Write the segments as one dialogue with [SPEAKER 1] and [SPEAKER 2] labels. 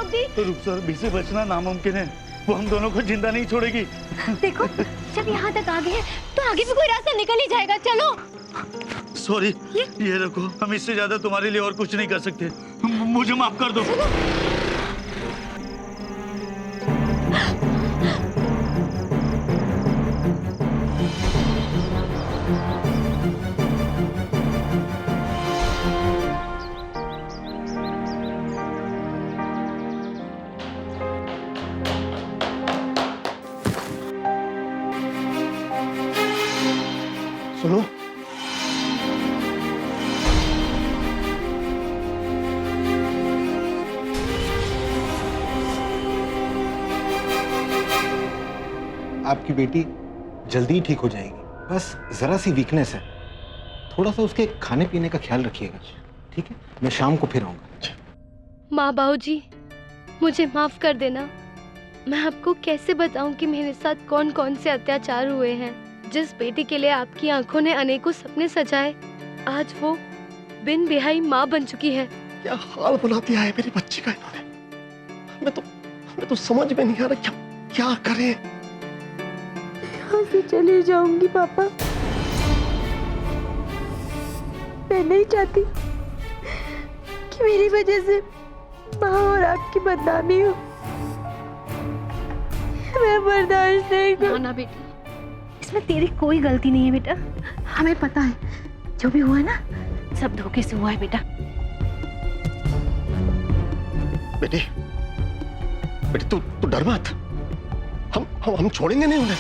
[SPEAKER 1] दी।
[SPEAKER 2] रुखसार भी से बचना नामुमकिन है, वो हम दोनों को जिंदा नहीं छोड़ेगी।
[SPEAKER 1] देखो जब यहाँ तक आ गए तो आगे भी कोई रास्ता निकल ही जाएगा। चलो।
[SPEAKER 2] सॉरी, ये रखो, हम इससे ज्यादा तुम्हारे लिए और कुछ नहीं कर सकते, मुझे माफ कर दो।
[SPEAKER 3] सुनो, आपकी बेटी जल्दी ही ठीक हो जाएगी, बस जरा सी वीकनेस है, थोड़ा सा उसके खाने पीने का ख्याल रखिएगा, ठीक है? मैं शाम को फिर आऊंगा।
[SPEAKER 4] माँ बाबूजी, मुझे माफ कर देना। मैं आपको कैसे बताऊं कि मेरे साथ कौन कौन से अत्याचार हुए हैं। जिस बेटी के लिए आपकी आंखों ने अनेकों सपने सजाए, आज वो बिन बिहाई माँ बन चुकी है।
[SPEAKER 3] क्या हाल बना दिया है मेरी बच्ची का इन्होंने। मैं तो समझ में नहीं आ रहा क्या करें।
[SPEAKER 1] यहाँ से चली जाऊंगी पापा। मैं नहीं चाहती कि मेरी वजह से माँ और आपकी बदनामी हो। मैं बर्दाश्त नहीं कर।
[SPEAKER 4] ना बेटी,
[SPEAKER 1] इसमें तेरी कोई गलती नहीं है बेटा। हमें पता है जो भी हुआ है ना, सब धोखे से हुआ है बेटा।
[SPEAKER 3] बेटी तू डर मत, हम छोड़ेंगे नहीं उन्हें।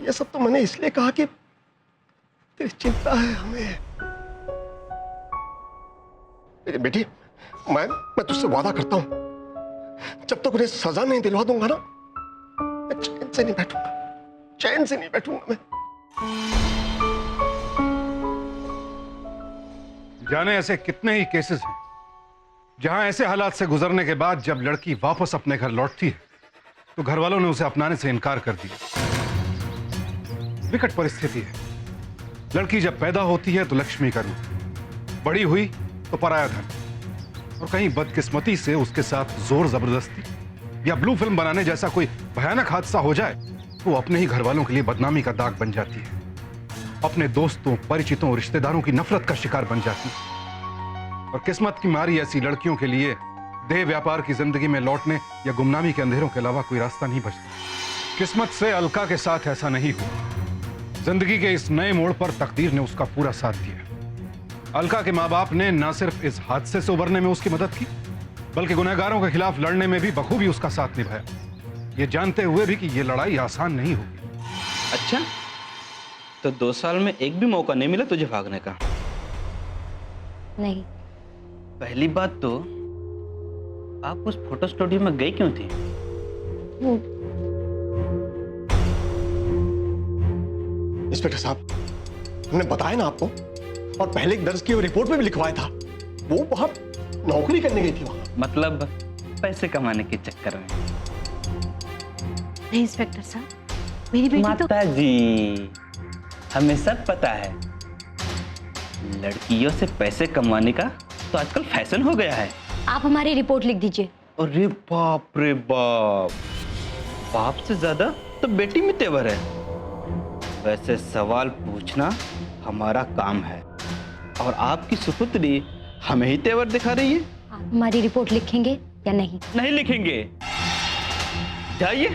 [SPEAKER 3] ये सब तो मैंने इसलिए कहा कि तेरी चिंता है हमें। बेटी मैं तुझसे वादा करता हूं, जब तक उन्हें सजा नहीं दिलवा दूंगा ना, मैं चैन से नहीं बैठूंगा मैं।
[SPEAKER 5] जाने ऐसे कितने ही केसेस हैं जहां ऐसे हालात से गुजरने के बाद जब लड़की वापस अपने घर लौटती है तो घर वालों ने उसे अपनाने से इनकार कर दिया। विकट परिस्थिति है। लड़की जब पैदा होती है तो लक्ष्मी का रूप, बड़ी हुई तो पराया धन, और कहीं बदकिस्मती से उसके साथ जोर जबरदस्ती या ब्लू फिल्म बनाने जैसा कोई भयानक हादसा हो जाए तो वो अपने ही घर वालों के लिए बदनामी का दाग बन जाती है, अपने दोस्तों, परिचितों, रिश्तेदारों की नफरत का शिकार बन जाती है। और किस्मत की मारी ऐसी लड़कियों के लिए देह व्यापार की जिंदगी में लौटने या गुमनामी के अंधेरों के अलावा कोई रास्ता नहीं बचता। किस्मत से अलका के साथ ऐसा नहीं हुआ। जिंदगी के इस नए मोड़ पर तकदीर ने उसका पूरा साथ दिया। अलका के माँ बाप ने न सिर्फ इस हादसे से उबरने में उसकी मदद की, बल्कि गुनहगारों के खिलाफ लड़ने में भी बखूबी उसका साथ निभाया, ये जानते हुए भी कि ये लड़ाई आसान नहीं होगी।
[SPEAKER 6] अच्छा, तो 2 साल में एक भी मौका नहीं मिला तुझे भागने का?
[SPEAKER 1] नहीं।
[SPEAKER 6] पहली बात तो आप उस फोटो स्टूडियो में गई क्यों थी?
[SPEAKER 3] इंस्पेक्टर साहब, हमने बताया ना आपको, और पहले एक दर्ज की हुई रिपोर्ट में भी लिखवाया था, वो वहां नौकरी करने गई थी वहां।
[SPEAKER 6] मतलब पैसे कमाने के चक्कर में?
[SPEAKER 1] नहीं इंस्पेक्टर साहब, मेरी बेटी तो।
[SPEAKER 6] माता जी, हमें सब पता है, लड़कियों से पैसे कमाने का तो आजकल फैशन हो गया है।
[SPEAKER 1] आप हमारी रिपोर्ट लिख दीजिए।
[SPEAKER 6] अरे बाप रे बाप, बाप से ज्यादा तो बेटी में तेवर है। वैसे सवाल पूछना हमारा काम है, और आपकी सुपुत्री हमें ही तेवर दिखा रही है।
[SPEAKER 1] आप हमारी रिपोर्ट लिखेंगे या नहीं?
[SPEAKER 6] नहीं लिखेंगे। जाइए,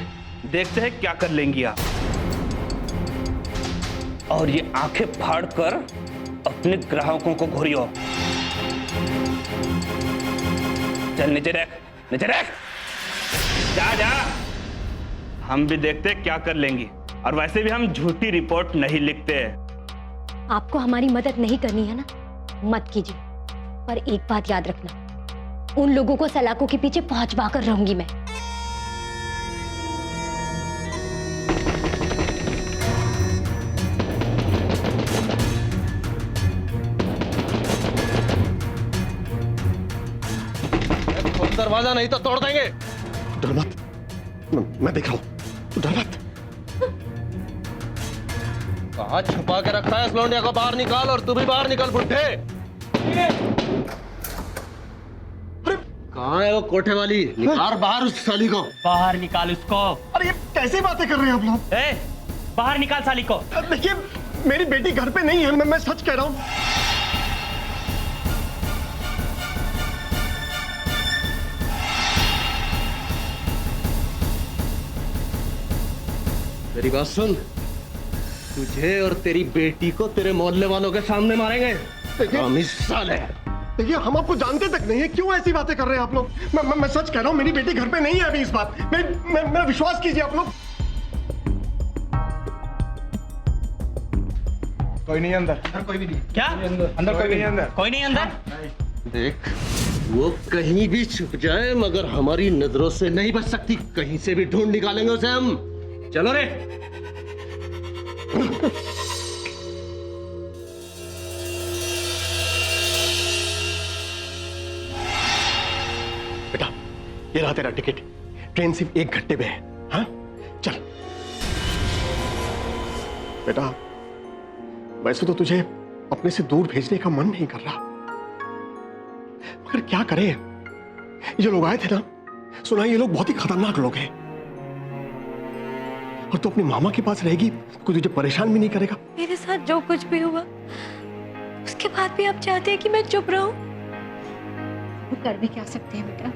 [SPEAKER 6] देखते हैं क्या कर लेंगी आप। और ये आंखें फाड़ कर अपने ग्राहकों को घूरियो। चल नीचे रख, नीचे रख, जा। हम भी देखते हैं क्या कर लेंगी। और वैसे भी हम झूठी रिपोर्ट नहीं लिखते।
[SPEAKER 1] आपको हमारी मदद नहीं करनी है ना, मत कीजिए। पर एक बात याद रखना, उन लोगों को सलाखों के पीछे पहुंचवा कर रहूंगी मैं।
[SPEAKER 3] दरवाजा नहीं तो तोड़ देंगे। डर मत, मैं देख रहा हूं, तू डर मत। कहाँ छुपा के रखा है इस लौंडिया को? बाहर निकाल, और तू भी बाहर निकल बुड्ढे।
[SPEAKER 7] कहाँ है वो कोठे वाली? निकाल बाहर उस साली को।
[SPEAKER 8] बाहर निकाल उसको।
[SPEAKER 7] अरे ये कैसी बातें कर रहे हैं आप लोग?
[SPEAKER 8] ए, बाहर निकाल साली को।
[SPEAKER 7] देखिए मेरी बेटी घर पे नहीं है, मैं सच कह रहा हूँ। मेरी बात सुन, तुझे और तेरी बेटी को तेरे मोहल्ले वालों के सामने मारेंगे। देखिए हम आपको जानते तक नहीं है, क्यों ऐसी बातें कर रहे हैं आप लोग? मैं सच कह रहा हूँ, मेरी बेटी घर पे नहीं है अभी इस बात। मेरा विश्वास कीजिए आप लोग।
[SPEAKER 3] कोई नहीं अंदर कोई भी नहीं।
[SPEAKER 8] क्या
[SPEAKER 3] अंदर कोई भी नहीं अंदर
[SPEAKER 8] कोई नहीं अंदर?
[SPEAKER 7] देख वो कहीं भी छुप जाए मगर हमारी नजरों से नहीं बच सकती। कहीं से भी ढूंढ निकालेंगे उसे हम। चलो रे। बेटा ये रहा तेरा टिकट। ट्रेन सिर्फ 1 घंटे में है। हाँ चल बेटा। वैसे तो तुझे अपने से दूर भेजने का मन नहीं कर रहा, मगर क्या करें? ये लोग आए थे ना, सुना ये लोग बहुत ही खतरनाक लोग हैं। और तू अपनी मामा के पास रहेगी, कोई तुझे परेशान भी नहीं करेगा।
[SPEAKER 1] मेरे साथ जो कुछ भी हुआ उसके बाद भी आप चाहते हैं कि मैं चुप रहूं?
[SPEAKER 9] वो कर भी क्या सकते हैं बेटा?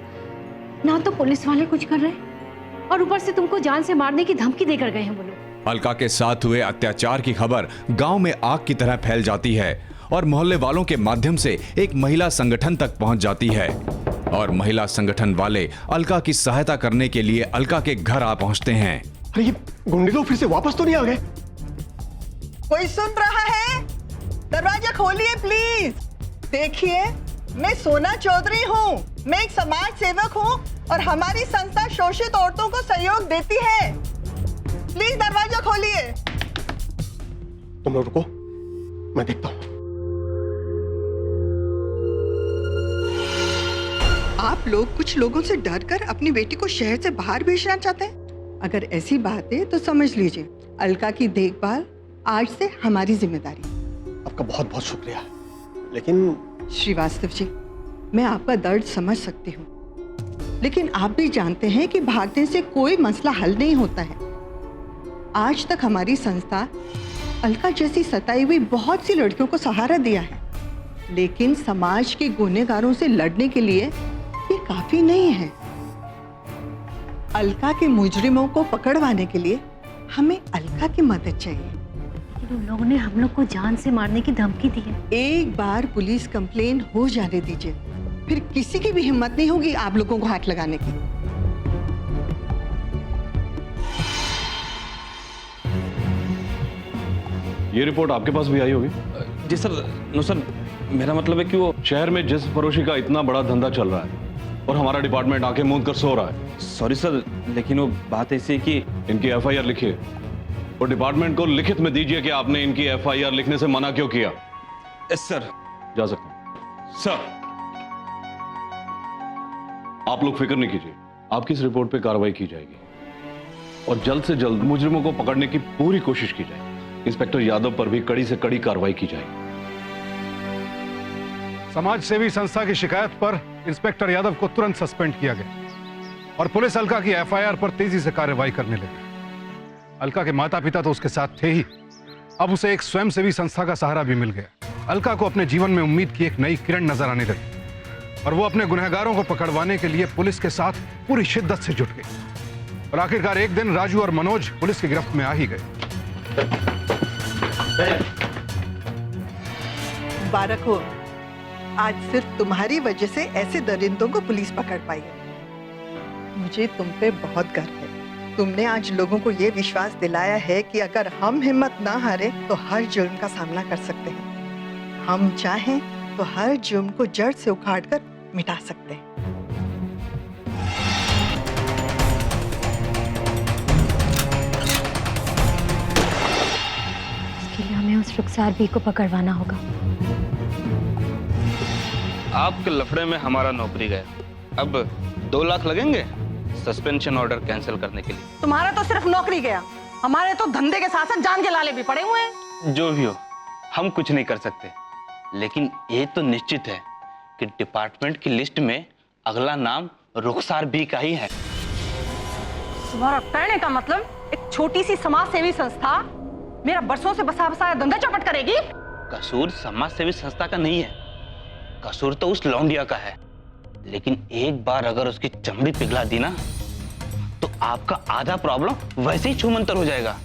[SPEAKER 9] ना तो पुलिस वाले कुछ कर रहे हैं और ऊपर से तुमको जान से मारने की धमकी देकर गए हैं वो लोग।
[SPEAKER 10] अलका के साथ हुए अत्याचार की खबर गांव में आग की तरह फैल जाती है और मोहल्ले वालों के माध्यम से एक महिला संगठन तक पहुंच जाती है और महिला संगठन वाले अलका की सहायता करने के लिए अलका के घर आ पहुंचते हैं।
[SPEAKER 7] अरे ये गुंडे लोग फिर से वापस तो नहीं आ गए?
[SPEAKER 11] कोई सुन रहा है? दरवाजा खोलिए प्लीज। देखिए मैं सोना चौधरी हूँ, मैं एक समाज सेवक हूँ और हमारी संस्था शोषित औरतों को सहयोग देती है। प्लीज दरवाजा खोलिए।
[SPEAKER 7] तुम लोग रुको, मैं देखता हूँ।
[SPEAKER 11] आप लोग कुछ लोगों से डरकर अपनी बेटी को शहर से बाहर भेजना चाहते हैं? अगर ऐसी बात है तो समझ लीजिए अलका की देखभाल आज से हमारी जिम्मेदारी।
[SPEAKER 7] आपका बहुत बहुत शुक्रिया, लेकिन
[SPEAKER 11] श्रीवास्तव जी मैं आपका दर्द समझ सकती हूँ, लेकिन आप भी जानते हैं कि भागने से कोई मसला हल नहीं होता है। आज तक हमारी संस्था अलका जैसी सताई हुई बहुत सी लड़कियों को सहारा दिया है, लेकिन समाज के गुनहगारों से लड़ने के लिए ये काफी नहीं है। अलका के मुजरिमों को पकड़वाने के लिए हमें अलका की मदद चाहिए।
[SPEAKER 9] उन लोगों ने हम लोग को जान से मारने की धमकी दी है।
[SPEAKER 11] एक बार पुलिस कंप्लेन हो जाने दीजिए, फिर किसी की भी हिम्मत नहीं होगी आप लोगों को हाथ लगाने की।
[SPEAKER 12] ये रिपोर्ट आपके पास भी आई होगी?
[SPEAKER 6] जी सर। नो सर, मेरा मतलब है कि वो
[SPEAKER 12] शहर में जिस फरोशी का इतना बड़ा धंधा चल रहा है और हमारा डिपार्टमेंट आंखें मूंद कर सो रहा है।
[SPEAKER 6] सॉरी सर, लेकिन वो बात ऐसी है कि
[SPEAKER 12] इनकी एफआईआर लिखिए और डिपार्टमेंट को लिखित में दीजिए कि आपने इनकी एफआईआर लिखने से मना क्यों किया।
[SPEAKER 6] Yes sir.
[SPEAKER 12] जा सकते हैं।
[SPEAKER 6] सर
[SPEAKER 12] आप लोग फिक्र नहीं कीजिए, आपकी इस रिपोर्ट पे कार्रवाई की जाएगी और जल्द से जल्द मुजरिमों को पकड़ने की पूरी कोशिश की जाएगी। इंस्पेक्टर यादव पर भी कड़ी से कड़ी कार्रवाई की जाएगी।
[SPEAKER 5] समाज सेवी संस्था की शिकायत पर इंस्पेक्टर यादव को तुरंत सस्पेंड किया गया और पुलिस अलका की एफआईआर पर तेजी से कार्रवाई करने लगी। अलका के माता पिता तो उसके साथ थे ही, अब उसे एक स्वयंसेवी संस्था का सहारा भी मिल गया। अलका को अपने जीवन में उम्मीद की एक नई किरण नजर आने लगी और वो अपने गुनहगारों को पकड़वाने के लिए पुलिस के साथ पूरी शिद्दत से जुट गई और आखिरकार एक दिन राजू और मनोज पुलिस की गिरफ्त में आ ही गए।
[SPEAKER 11] मुबारक हो, आज सिर्फ तुम्हारी वजह से ऐसे दरिंदों को पुलिस पकड़ पाई है। मुझे तुम पे बहुत गर्व है। तुमने आज लोगों को ये विश्वास दिलाया है कि अगर हम हिम्मत ना हारे तो हर जुर्म का सामना कर सकते हैं। हम चाहें तो हर जुर्म को जड़ से उखाड़कर मिटा सकते हैं।
[SPEAKER 1] इसके लिए हमें उस रुखसार भी को पकड़वाना होगा।
[SPEAKER 6] आपके लफड़े में हमारा नौकरी गया, अब 2 लाख लगेंगे सस्पेंशन ऑर्डर कैंसिल करने के लिए।
[SPEAKER 11] तुम्हारा तो सिर्फ नौकरी गया, हमारे तो धंधे के साथ साथ जान के लाले भी पड़े हुए हैं।
[SPEAKER 6] जो भी हो, हम कुछ नहीं कर सकते, लेकिन ये तो निश्चित है कि डिपार्टमेंट की लिस्ट में अगला नाम रुखसार बी का ही है।
[SPEAKER 11] तुम्हारा कहने का मतलब एक छोटी सी समाज सेवी संस्था मेरा बरसों से बसा बसाया धंधा चौपट करेगी?
[SPEAKER 6] कसूर समाज सेवी संस्था का नहीं है, कसूर तो उस लौंडिया का है। लेकिन एक बार अगर उसकी चमड़ी पिघला दी ना तो आपका आधा प्रॉब्लम वैसे ही छूमंतर हो जाएगा।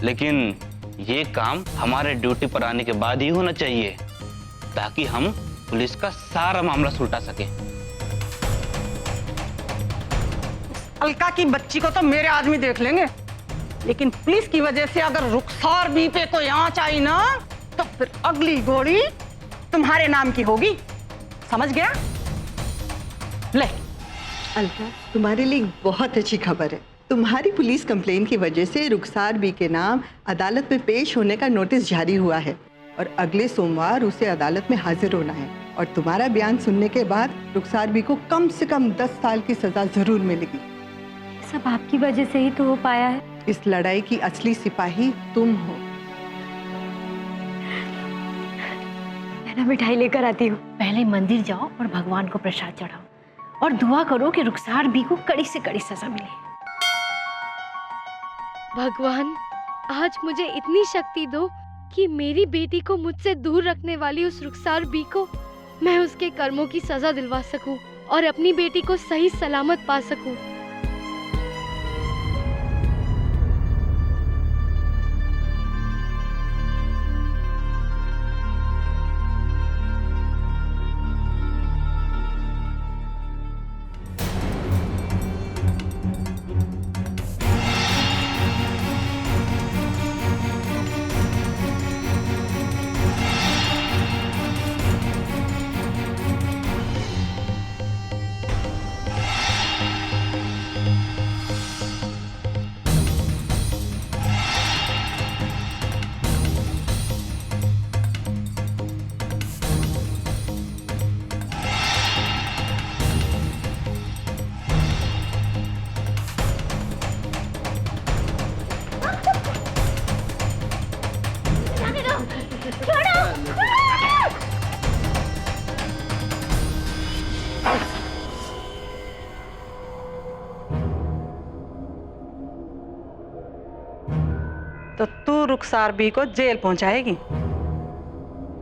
[SPEAKER 6] लेकिन ये काम हमारे ड्यूटी पर आने के बाद ही होना चाहिए ताकि हम पुलिस का सारा मामला सुलटा सके।
[SPEAKER 11] अलका की बच्ची को तो मेरे आदमी देख लेंगे, लेकिन पुलिस की वजह से अगर रुखसार बी पे कोई आंच आई ना तो फिर अगली गोली तुम्हारे नाम की होगी, समझ गया? ले
[SPEAKER 13] अलका, तुम्हारे लिए बहुत अच्छी खबर है। तुम्हारी पुलिस कंप्लेन की वजह से रुखसार बी के नाम अदालत में पेश होने का नोटिस जारी हुआ है और अगले सोमवार उसे अदालत में हाजिर होना है। और तुम्हारा बयान सुनने के बाद रुखसार बी को कम से कम 10 साल की सजा जरूर मिलेगी।
[SPEAKER 1] सब आपकी वजह से ही तो हो पाया है।
[SPEAKER 13] इस लड़ाई की असली सिपाही तुम हो।
[SPEAKER 1] मैं ना मिठाई लेकर आती हूँ।
[SPEAKER 9] पहले मंदिर जाओ और भगवान को प्रसाद चढ़ाओ और दुआ करो कि रुखसार बी को कड़ी से कड़ी सजा मिले।
[SPEAKER 4] भगवान, आज मुझे इतनी शक्ति दो कि मेरी बेटी को मुझसे दूर रखने वाली उस रुखसार बी को मैं उसके कर्मों की सजा दिलवा सकूं और अपनी बेटी को सही सलामत पा सकूं।
[SPEAKER 11] तो तू रुखसार बी को जेल पहुंचाएगी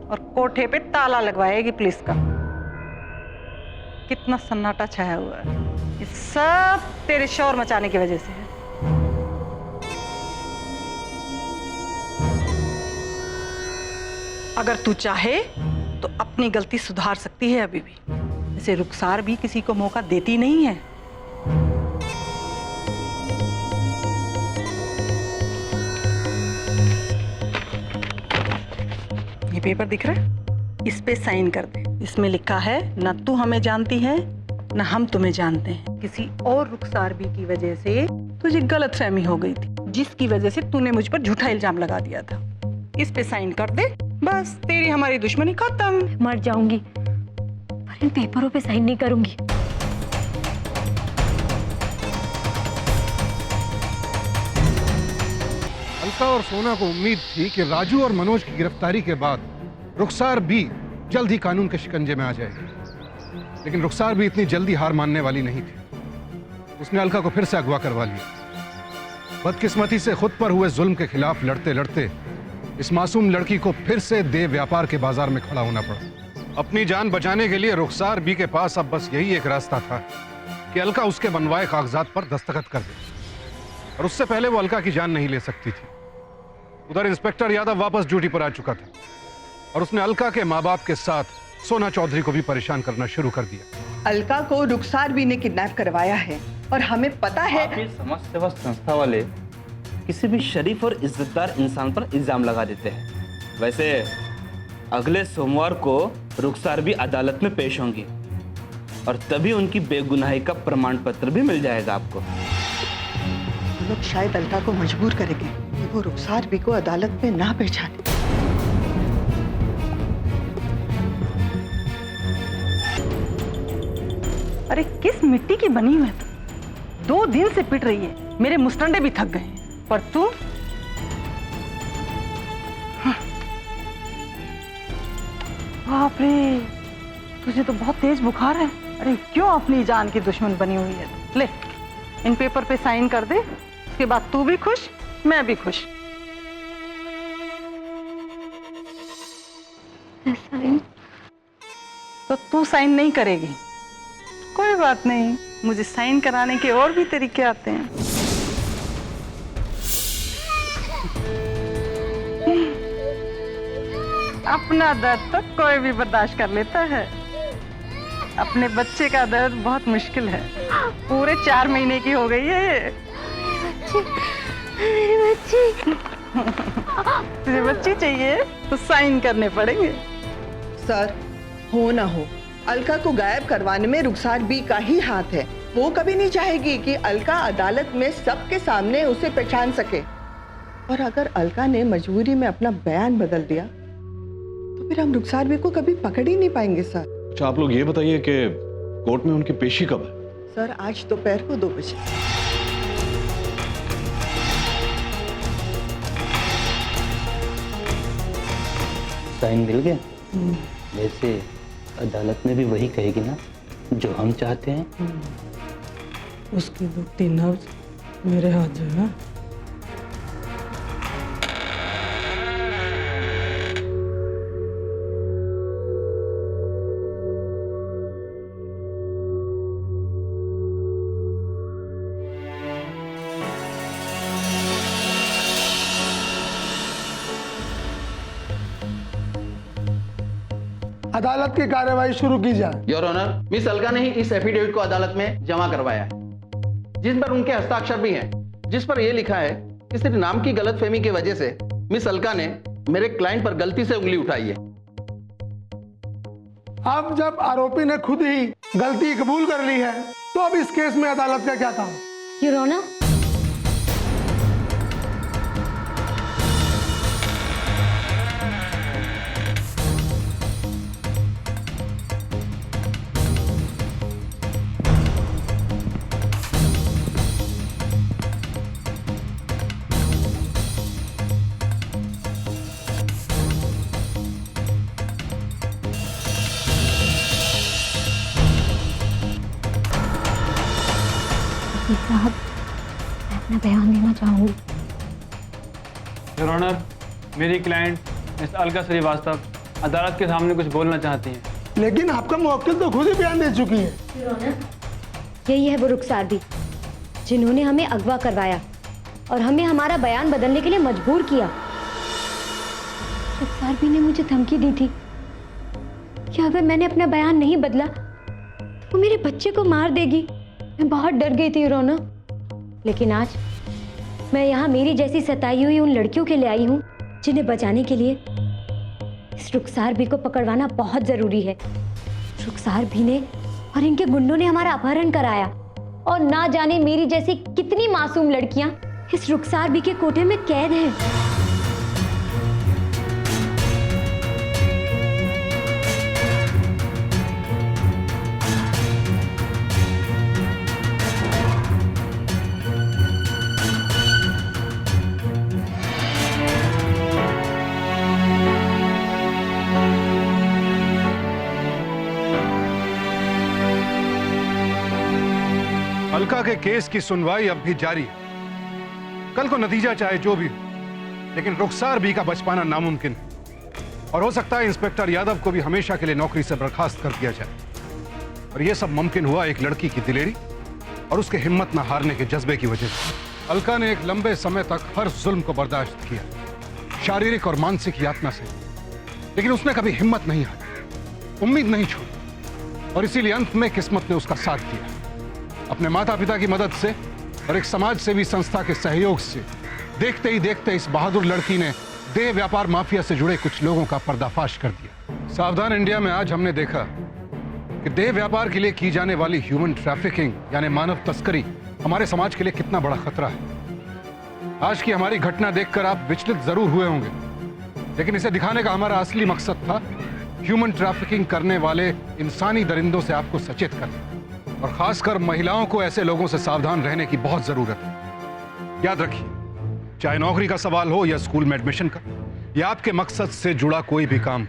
[SPEAKER 11] और कोठे पे ताला लगवाएगी पुलिस का। कितना सन्नाटा छाया हुआ है, ये सब तेरे शोर मचाने की वजह से है। अगर तू चाहे तो अपनी गलती सुधार सकती है अभी भी। जैसे रुखसार भी किसी को मौका देती नहीं है। ये पेपर दिख रहा है, इस पे साइन कर दे। इसमें लिखा है न तू हमें जानती है न हम तुम्हें जानते हैं। किसी और रुखसार बी की वजह से तुझे गलतफहमी हो गई थी, जिसकी वजह से तूने मुझ पर झूठा इल्जाम लगा दिया था। इस पे साइन कर दे, बस तेरी हमारी दुश्मनी खत्म।
[SPEAKER 1] मर जाऊंगी पर इन पेपरों पे साइन नहीं करूंगी।
[SPEAKER 5] अलका और सोना को उम्मीद थी कि राजू और मनोज की गिरफ्तारी के बाद रुखसार भी जल्द ही कानून के शिकंजे में आ जाएगी। लेकिन रुखसार भी इतनी जल्दी हार मानने वाली नहीं थी। उसने अलका को फिर से अगवा करवा लिया। बदकिस्मती से खुद पर हुए जुल्म के खिलाफ लड़ते लड़ते इस मासूम लड़की को फिर से देह व्यापार के बाजार में खड़ा होना पड़ा। अपनी जान बचाने के लिए रुखसार बी के पास अब बस यही एक रास्ता था कि अलका उसके बनवाए कागजात पर दस्तखत कर दे, और उससे पहले वो अलका की जान नहीं ले सकती थी। उधर इंस्पेक्टर यादव वापस ड्यूटी पर आ चुका था और उसने अलका के माँ बाप के साथ सोना चौधरी को भी परेशान करना शुरू कर दिया।
[SPEAKER 13] अलका को रुखसार बी ने किडनैप करवाया है और हमें पता है।
[SPEAKER 6] आप ये समाज सेवा संस्था वाले किसी भी शरीफ और इज्जतदार इंसान पर इल्जाम लगा देते हैं। वैसे अगले सोमवार को रुखसार भी अदालत में पेश होंगी और तभी उनकी बेगुनाही का प्रमाण पत्र भी मिल जाएगा आपको।
[SPEAKER 13] लोग शायद अलका को मजबूर करेंगे कि वो रुखसार बी को अदालत में ना पहचाने।
[SPEAKER 11] अरे किस मिट्टी की बनी हुई है तू? 2 दिन से पिट रही है, मेरे मुस्टंडे भी थक गए हैं। पर तू बाप रे, तुझे तो बहुत तेज बुखार है। अरे क्यों अपनी जान की दुश्मन बनी हुई है? ले इन पेपर पे साइन कर दे, उसके बाद तू भी खुश मैं भी खुश।
[SPEAKER 4] साइन?
[SPEAKER 11] तो तू साइन नहीं करेगी? कोई बात नहीं, मुझे साइन कराने के और भी तरीके आते हैं। अपना दर्द तो कोई भी बर्दाश्त कर लेता है, अपने बच्चे का दर्द बहुत मुश्किल है। पूरे 4 महीने की हो गई है ये।
[SPEAKER 4] मेरी बच्ची।
[SPEAKER 11] तुझे बच्ची चाहिए तो साइन करने पड़ेंगे।
[SPEAKER 13] सर, हो ना हो, अलका को गायब करवाने में रुखसार बी का ही हाथ है। वो कभी नहीं चाहेगी कि अलका अदालत में सबके सामने उसे पहचान सके। और अगर अलका ने मजबूरी में अपना बयान बदल दिया तो फिर हम रुखसार बी को कभी पकड़ ही नहीं पाएंगे सर।
[SPEAKER 12] अच्छा, आप लोग ये बताइए कि कोर्ट में उनकी पेशी कब है?
[SPEAKER 13] सर, आज दोपहर को 2 बजे।
[SPEAKER 6] साइन मिल गया? वैसे अदालत में भी वही कहेगी ना जो हम चाहते हैं।
[SPEAKER 11] उसकी दुखती नब्ज मेरे हाथ जो है।
[SPEAKER 14] अदालत की कार्यवाही शुरू की जाए।
[SPEAKER 15] योर ऑनर, मिस अलका ने ही इस एफिडेविट को अदालत में जमा करवाया है, जिस पर उनके हस्ताक्षर भी हैं, जिस पर यह लिखा है कि सिर्फ नाम की गलतफहमी की वजह से मिस अलका ने मेरे क्लाइंट पर गलती से उंगली उठाई है।
[SPEAKER 14] अब जब आरोपी ने खुद ही गलती कबूल कर ली है तो अब इस केस में अदालत का क्या काम?
[SPEAKER 1] योर ऑनर, साहब, मैं अपना बयान देना चाहूंगी।
[SPEAKER 16] योर ऑनर, मेरी क्लाइंट मिस अलका श्रीवास्तव अदालत के सामने कुछ बोलना चाहती हैं।
[SPEAKER 14] लेकिन आपका मुवक्किल तो खुद ही बयान दे चुकी है।
[SPEAKER 1] योर ऑनर, यही है वो रुखसार बी जिन्होंने हमें अगवा करवाया और हमें हमारा बयान बदलने के लिए मजबूर किया। रुखसार बी ने मुझे धमकी दी थी कि अगर मैंने अपना बयान नहीं बदला तो मेरे बच्चे को मार देगी। मैं बहुत डर गई थी योर ऑनर, लेकिन आज मैं यहाँ मेरी जैसी सताई हुई उन लड़कियों के लिए आई हूँ जिन्हें बचाने के लिए इस रुखसार बी को पकड़वाना बहुत जरूरी है। रुखसार बी ने और इनके गुंडों ने हमारा अपहरण कराया और ना जाने मेरी जैसी कितनी मासूम लड़कियां इस रुखसार बी के कोठे में कैद हैं।
[SPEAKER 5] अलका के केस की सुनवाई अब भी जारी है। कल को नतीजा चाहे जो भी हो, लेकिन रुखसार बी का बच पाना नामुमकिन है और हो सकता है इंस्पेक्टर यादव को भी हमेशा के लिए नौकरी से बर्खास्त कर दिया जाए। और यह सब मुमकिन हुआ एक लड़की की दिलेरी और उसके हिम्मत न हारने के जज्बे की वजह से। अलका ने एक लंबे समय तक हर जुल्म को बर्दाश्त किया, शारीरिक और मानसिक यातना से, लेकिन उसने कभी हिम्मत नहीं हारी, उम्मीद नहीं छोड़ी और इसीलिए अंत में किस्मत ने उसका साथ दिया। अपने माता पिता की मदद से और एक समाज सेवी संस्था के सहयोग से देखते ही देखते इस बहादुर लड़की ने देह व्यापार माफिया से जुड़े कुछ लोगों का पर्दाफाश कर दिया। सावधान इंडिया में आज हमने देखा कि देह व्यापार के लिए की जाने वाली ह्यूमन ट्रैफिकिंग यानी मानव तस्करी हमारे समाज के लिए कितना बड़ा खतरा है। आज की हमारी घटना देखकर आप विचलित जरूर हुए होंगे, लेकिन इसे दिखाने का हमारा असली मकसद था ह्यूमन ट्रैफिकिंग करने वाले इंसानी दरिंदों से आपको सचेत करना और खासकर महिलाओं को ऐसे लोगों से सावधान रहने की बहुत जरूरत है। याद रखिए, चाहे नौकरी का सवाल हो या स्कूल में एडमिशन का या आपके मकसद से जुड़ा कोई भी काम,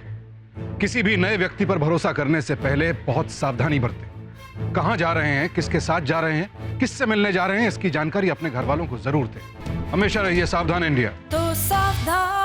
[SPEAKER 5] किसी भी नए व्यक्ति पर भरोसा करने से पहले बहुत सावधानी बरतें। कहां जा रहे हैं, किसके साथ जा रहे हैं, किससे मिलने जा रहे हैं, इसकी जानकारी अपने घर वालों को जरूर दें। हमेशा रहिए सावधान इंडिया।
[SPEAKER 17] तो सावधान।